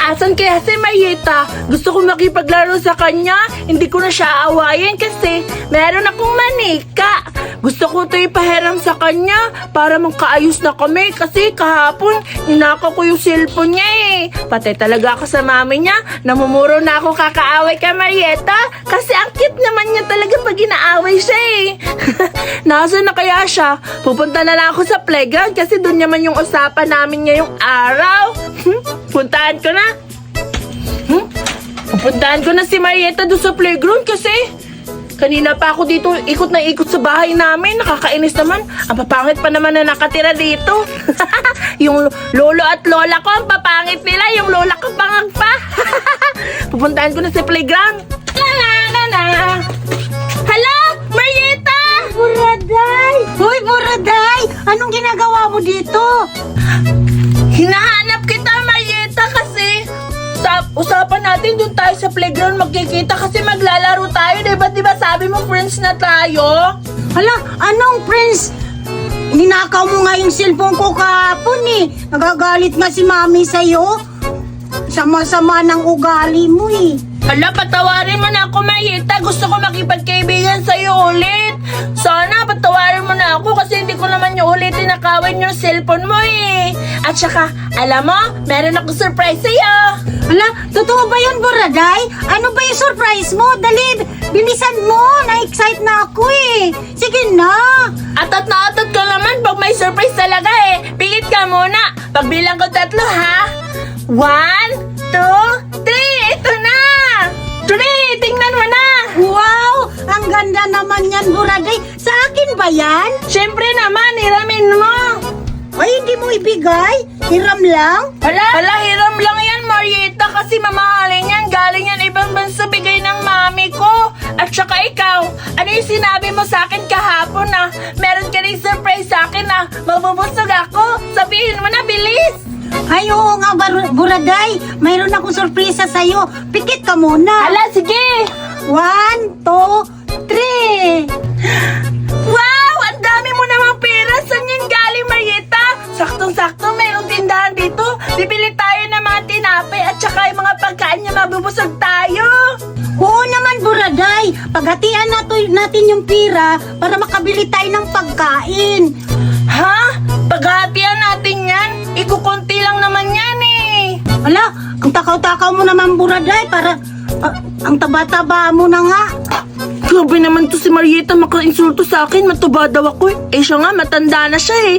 Asan kaya si Mayeta? Gusto ko makipaglaro sa kanya. Hindi ko na siya aawayin kasi meron akong manika. Gusto ko ito ipahiram sa kanya para magkaayos na kami kasi kahapon ninakaw ko yung cellphone niya eh. Pati talaga ako sa mami niya. Namumuro na ako kakaaway kay Mayeta kasi ang cute naman niya talaga pag inaaway siya eh. Nasaan na kaya siya? Pupunta na lang ako sa playground kasi doon naman yung usapan namin ngayong araw. Puntahan ko na. Pupuntahan ko na si Marieta doon sa playground kasi kanina pa ako dito ikot na ikot sa bahay namin. Nakakainis naman. Ang papangit pa naman na nakatira dito. Yung lolo at lola ko, ang papangit nila. Yung lola ko pangag pa. Pupuntahan ko na sa playground. Hala! Marieta! Buraday! Hoy, Buraday! Anong ginagawa mo dito? Hinahanap kita, Marieta, kasi usapan natin doon tayo sa playground magkikita kasi maglalaro tayo, diba sabi mo friends na tayo? Hala, anong friends? Ninakaw mo nga yung cellphone ko kahapon eh. Nagagalit nga si mami sa'yo. Sama-sama ng ugali mo eh. Hala, patawarin mo na ako, Marieta. Gusto ko makipagkaibigan sa'yo ulit. Sana, patawarin mo na ako kasi hindi ko naman yung ulit tinakawin yung cellphone mo eh. At saka, alam mo, meron akong surprise sa'yo. Hala, totoo ba yun, Buraday? Ano ba yung surprise mo? Dali, bilisan mo. Na-excite na ako eh. Sige na. Atat na atat ka naman pag may surprise talaga eh. Pigit ka muna. Pagbilang ko 3, ha? 1, 2, 3. Ito na! 3! Tingnan mo na! Wow! Ang ganda naman yan, Buraday. Sa akin ba yan? Siyempre naman, hiramin mo! Ay, hindi mo ibigay? Hiram lang? Hala, hiram lang yan, Marieta, kasi mamahalin yan. Galing yan ibang bansa, bigay ng mami ko. At saka ikaw, ano yung sinabi mo sa akin kahapon na meron ka rin surprise sa akin na mabubusog ako? Sabihin mo na, bilis! Ay, oo nga, Buraday. Mayroon akong sorpresa sa'yo. Pikit ka muna. Hala, sige! 1, 2, 3. Wow! Ang dami mo namang pera! Saan yan galing, Marieta? Saktong-sakto, mayroong tindahan dito. Bibili tayo ng mga tinapay at saka yung mga pagkain niya mabubusog tayo. Oo naman, Buraday. Paghatian natin yung pera para makabili tayo ng pagkain. Ha? Paghahatian natin yan? Ikukunti lang naman yan eh. Ala, ang takaw-takaw mo naman, Buraday. Para ang taba-taba mo na nga. Grabe naman to si Marieta, maka-insulto sa akin. Mataba daw ako eh. Eh siya nga, matanda na siya eh.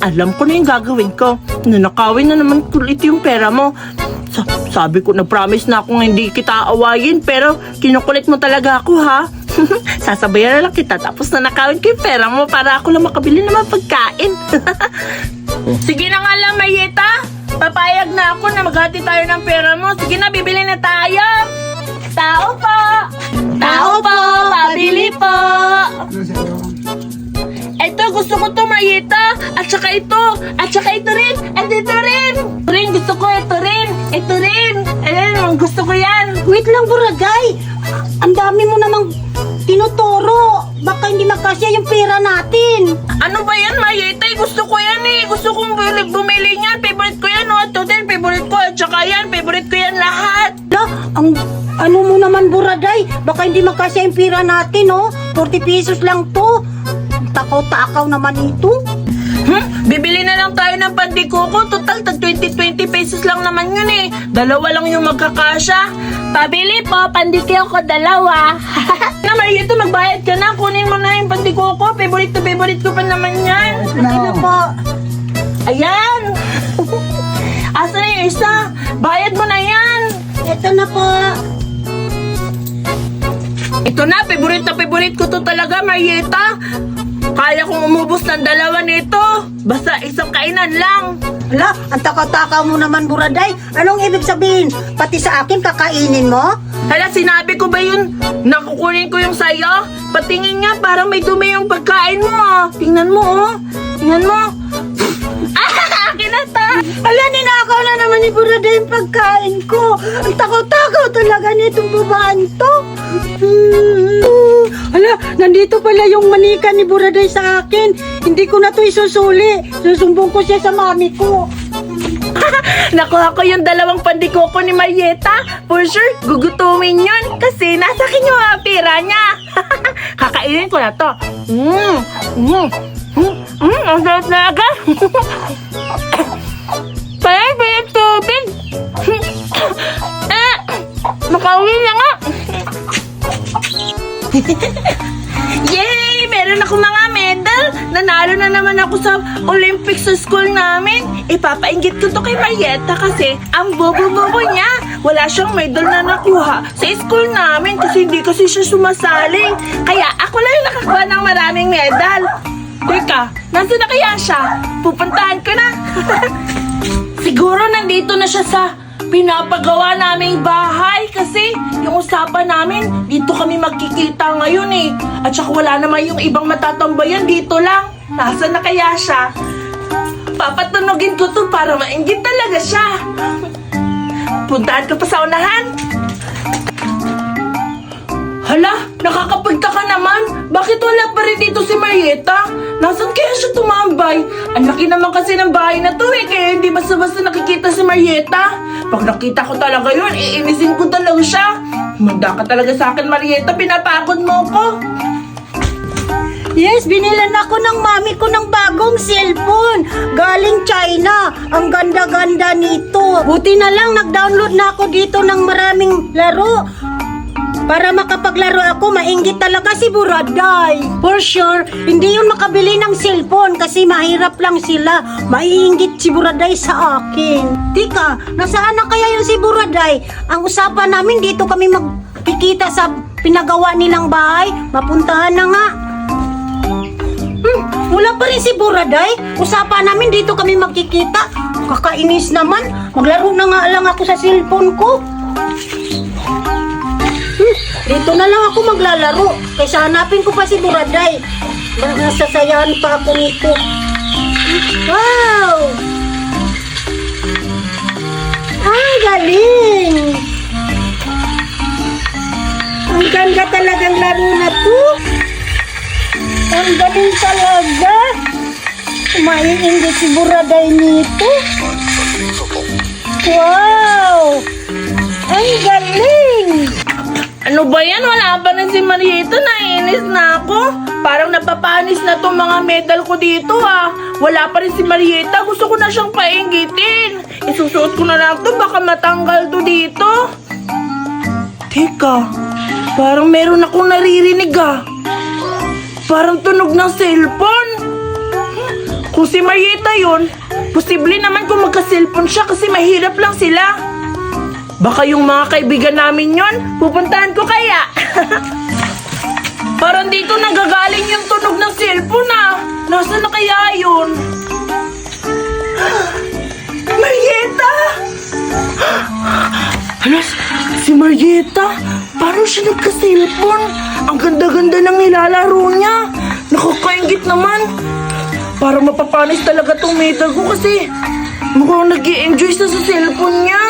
Alam ko na yung gagawin ko. Nanakawin na naman ulit yung pera mo. Sabi ko, nag-promise na akong hindi kita aawayin, pero kinukulit mo talaga ako, ha? Sasabayan na lang kita, tapos nanakawin ko yung pera mo para ako lang makabili ng mga pagkain. Sige na nga lang, Marieta. Papayag na ako na maghati tayo ng pera mo. Sige na, bibili na tayo. Tao po! Tao po! Pabili po! Ito, gusto ko to, Marieta. At saka ito. At saka ito rin. At ito rin. Gusto ko ito rin. Ito rin. Ayan, gusto ko yan. Wait lang, Buraday. Ang dami mo namang tinuturo. Baka hindi makasya yung pera natin. Ano ba yan, Marieta? Gusto ko yan eh. Gusto kong bumili niyan. Favorite ko yan. Oh. Ito din, favorite ko. At saka yan, favorite ko yan lahat. Ano mo naman, Buraday? Baka hindi makasya yung pera natin, oh. 40 pesos lang to. Takaw-takaw naman ito. Bibili na lang tayo ng pandikuko. Total, tag 20 pesos lang naman yun eh. Dalawa lang yung magkakasya. Pabili po, pandikyo ko 2. Na, Marieta, magbayad ka na. Kunin mo na yung pandikuko. Favorite ko pa naman yan. Sige na po. Ayan. Asa na yung isa? Bayad mo na yan. Ito na po. Ito na, favorite ko to talaga, Marieta. Kaya kong umubos ng 2 nito. Basta isang kainan lang. Hala, ang takaw-takaw mo naman, Buraday. Anong ibig sabihin? Pati sa akin kakainin mo? Hala, sinabi ko ba yun? Nakukunin ko yung sayo? Patingin nga, parang may dumi yung pagkain mo ah. Tingnan mo oh. Tingnan mo. Akin na ta. Hala, ninakaw na naman ni Buraday yung pagkain ko. Ang takaw-takaw talaga nitong babaan to. Hala, nandito pala yung manika ni Buraday sa akin. Hindi ko na to isusuli. Susumbong ko siya sa mami ko. Nakuha ko yung 2 pandikoko ni Marieta. For sure, gugutumin yun. Kasi nasa akin yung mga pera niya. Kakainin ko na to. Ang sarap na aga. Payag tubig. Makauwi na nga. Yay! Meron ako mga medal. Nanalo na naman ako sa Olympics sa school namin. Ipapainggit ko to kay Marieta kasi ang bobo-bobo niya. Wala siyang medal na nakuha sa school namin kasi hindi kasi siya sumasali. Kaya ako lang yung nakakuha ng maraming medal. Teka, nasa na kaya siya? Pupuntahan ko na. Siguro nandito na siya sa pinapagawa naming bahay kasi yung usapan namin, dito kami magkikita ngayon eh. At saka wala naman yung ibang matatambayan, dito lang. Nasaan na kaya siya? Papatunogin ko to para mainggit talaga siya. Puntahan ko pa sa unahan. Hala, nakakapagtaka naman. Bakit wala pa rin dito si Marieta? Nasaan kaya siya tumambay? Ang laki naman kasi ng bahay na to eh, kaya hindi basta-basta nakikita si Marieta. Pag nakita ko talaga yun, iinisin ko talaga siya. Manda ka talaga sa akin, Marieta, pinapagod mo ko. Yes, binilan ako ng mami ko ng bagong cellphone. Galing China. Ang ganda-ganda nito. Buti na lang nag-download na ako dito ng maraming laro. Para makapaglaro ako, mainggit talaga si Buraday. For sure, hindi yun makabili ng cellphone kasi mahirap lang sila. Maiinggit si Buraday sa akin. Tika, nasaan na kaya yung si Buraday? Ang usapan namin dito kami magkikita sa pinagawa nilang bahay. Mapuntahan na nga. Wala pa rin si Buraday. Usapan namin dito kami magkikita. Kakainis naman. Maglaro na nga lang ako sa cellphone ko. Dito na lang ako maglalaro. Kaysa hanapin ko pa si Buraday. Nasasayahan pa ako nito. Wow! Ang galing! Ang ganda talagang laro na to. Ang galing talaga. Maiinggit si Buraday nito. Wow! Ang galing! Ano ba yan? Wala pa rin si Marieta. Naiinis na ako. Parang napapanis na tong mga medal ko dito ah. Wala pa rin si Marieta. Gusto ko na siyang painggitin. Isusuot ko na lang to. Baka matanggal to dito. Teka. Parang meron akong naririnig ah. Parang tunog ng cellphone. Kung si Marieta yun, posible naman kung magka-cellphone siya kasi mahirap lang sila. Baka yung mga kaibigan namin yon, pupuntahan ko kaya. Parang dito nanggagaling yung tunog ng cellphone ah. Nasaan na kaya yun? Marieta! Alas, si Marieta, paano siya nagka-cellphone? Ang ganda-ganda ng nilalaro niya. Nakakaingit naman. Parang mapapanis talaga tong medal ko kasi mukhang nag-i-enjoy sa cellphone niya.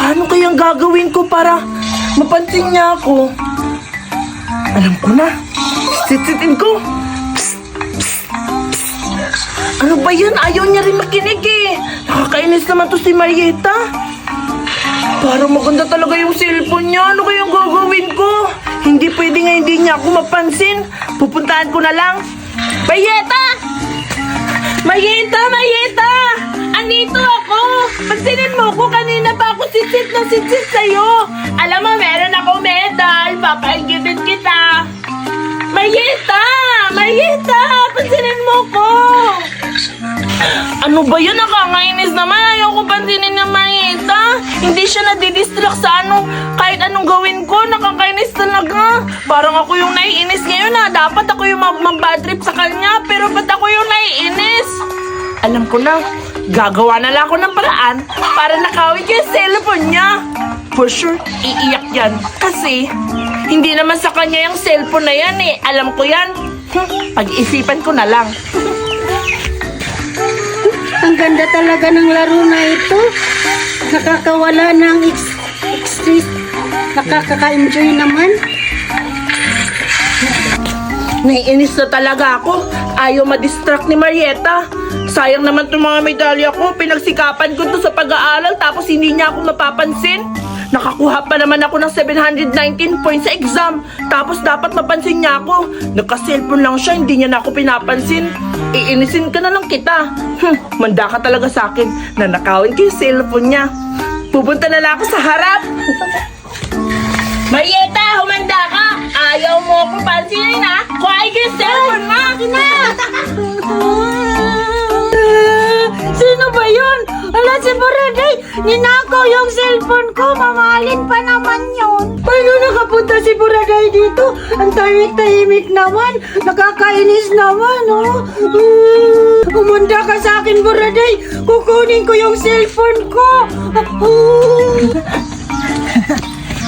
Paano kayang gagawin ko para mapansin niya ako? Alam ko na. Sitsitin ko. Psst, psst, psst. Ano ba yan? Ayaw niya rin makinig eh. Nakakainis naman to si Marieta. Parang maganda talaga yung cellphone niya. Ano kayang gagawin ko? Hindi pwede nga hindi niya ako mapansin. Pupuntahan ko na lang. Marieta! Marieta! Marieta! Andito ako! Pansinin mo ko, kanina pa ako sitsit na sitsit sa'yo. Alam mo, meron akong medal. Papainggitin kita. Marieta! Marieta! Pansinin mo ko! Ano ba yun? Nakakainis naman. Ayaw ko pansinin ng Marieta. Hindi siya nadidistract sa kahit anong gawin ko. Nakakainis talaga. Parang ako yung naiinis ngayon ha. Dapat ako yung mag-bad trip sa kanya. Pero ba't ako yung naiinis? Alam ko na. Gagawa na lang ako ng paraan para nakawin ko yung cellphone niya. For sure, iiyak yan. Kasi, hindi naman sa kanya yung cellphone na yan eh. Alam ko yan. Pag-isipan ko na lang. Ang ganda talaga ng laro na ito. Nakakawala ng stress. Nakaka-enjoy naman. Naiinis na talaga ako. Ayaw ma-distract ni Marieta. Sayang naman itong mga medalya ko. Pinagsikapan ko to sa pag-aaral tapos hindi niya ako mapapansin. Nakakuha pa naman ako ng 719 points sa exam. Tapos dapat mapansin niya ako. Nagka-cellphone lang siya, hindi niya na ako pinapansin. Iinisin ka na lang kita. Manda ka talaga sa akin. Nanakawin ko yung cellphone niya. Pupunta na lang ako sa harap. Marieta, humanda ka! Ayaw mo ako pansinin, ha? Kuhain ko yung cellphone mo! Sino ba yun? Ala, si Buraday! Ninakaw yung cellphone ko! Mamahalin pa naman yun! Paano nakapunta si Buraday dito? Ang tahimik-tahimik naman! Nakakainis naman, oh! Umanda ka sa akin, Buraday! Kukunin ko yung cellphone ko!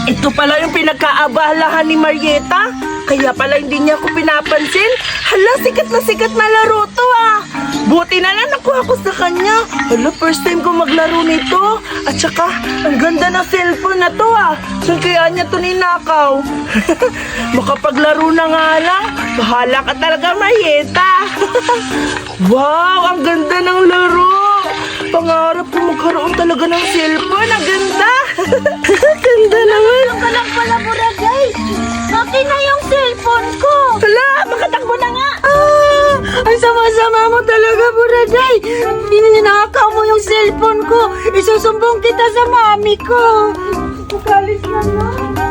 Ito pala yung pinagkaabalahan ni Marieta. Kaya pala hindi niya ako pinapansin. Hala, sikat na laro to, ah. Buti na lang nakuha ko sa kanya. Hala, first time ko maglaro nito. At saka, ang ganda ng cellphone na to, ah. Saan kaya niya to ninakaw? Makapaglaro na nga lang. Bahala ka talaga, Marieta. Wow, ang ganda ng laro. Pangarap ko magkaroon talaga ng cellphone. Ang ganda. Ganda naman. Ano ka lang pala, Buraday? Akin na yung cellphone ko! Hala, makatakbo na nga. Ang sama-sama mo talaga, Buraday! Ninakaw mo yung cellphone ko! Isusumbong kita sa mami ko! Ugalis na lang!